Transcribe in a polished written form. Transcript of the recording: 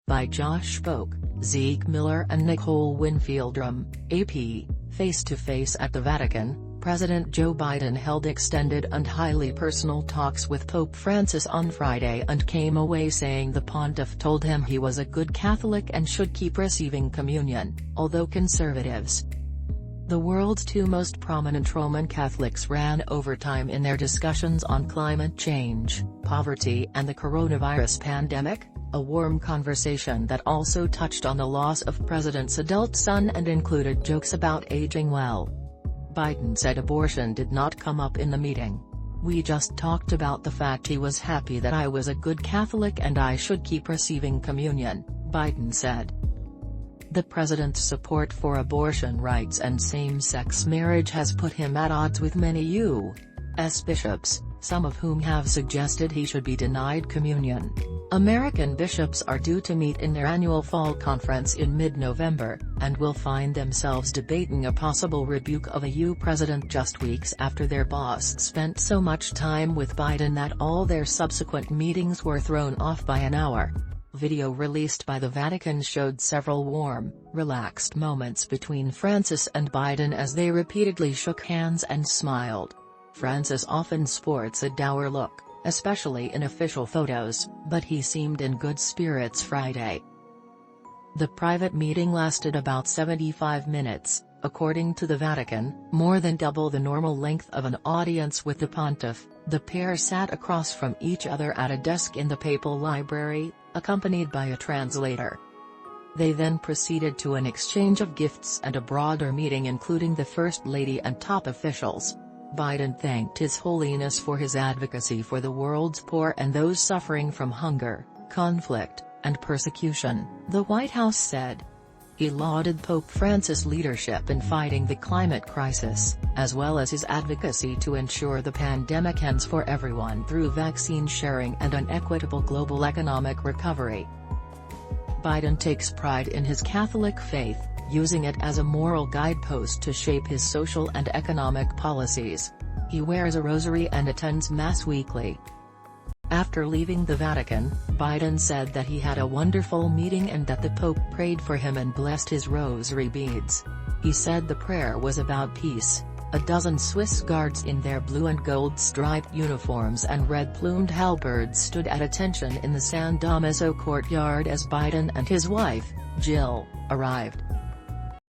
by JOSH BOAK, ZEKE Miller and NICOLE WINFIELDROME, AP. Face-to-face at the Vatican, President Joe Biden held extended and highly personal talks with Pope Francis on Friday and came away saying the pontiff told him he was a good Catholic and should keep receiving communion, although conservatives. The world's two most prominent Roman Catholics ran overtime in their discussions on climate change, poverty and the coronavirus pandemic, a warm conversation that also touched on the loss of President's adult son and included jokes about aging well. Biden said abortion did not come up in the meeting. "We just talked about the fact he was happy that I was a good Catholic and I should keep receiving communion," Biden said. The president's support for abortion rights and same-sex marriage has put him at odds with many U.S. bishops, some of whom have suggested he should be denied communion. American bishops are due to meet in their annual fall conference in mid-November, and will find themselves debating a possible rebuke of a U.S. president just weeks after their boss spent so much time with Biden that all their subsequent meetings were thrown off by an hour. Video released by the Vatican showed several warm, relaxed moments between Francis and Biden as they repeatedly shook hands and smiled. Francis often sports a dour look, especially in official photos, but he seemed in good spirits Friday. The private meeting lasted about 75 minutes, according to the Vatican, more than double the normal length of an audience with the pontiff. The pair sat across from each other at a desk in the papal library, accompanied by a translator. They then proceeded to an exchange of gifts and a broader meeting including the First Lady and top officials. Biden thanked His Holiness for his advocacy for the world's poor and those suffering from hunger, conflict, and persecution, the White House said. He lauded Pope Francis' leadership in fighting the climate crisis, as well as his advocacy to ensure the pandemic ends for everyone through vaccine sharing and an equitable global economic recovery. Biden takes pride in his Catholic faith, using it as a moral guidepost to shape his social and economic policies. He wears a rosary and attends Mass weekly. After leaving the Vatican, Biden said that he had a wonderful meeting and that the Pope prayed for him and blessed his rosary beads. He said the prayer was about peace. A dozen Swiss guards in their blue and gold striped uniforms and red-plumed halberds stood at attention in the San Damaso courtyard as Biden and his wife, Jill, arrived.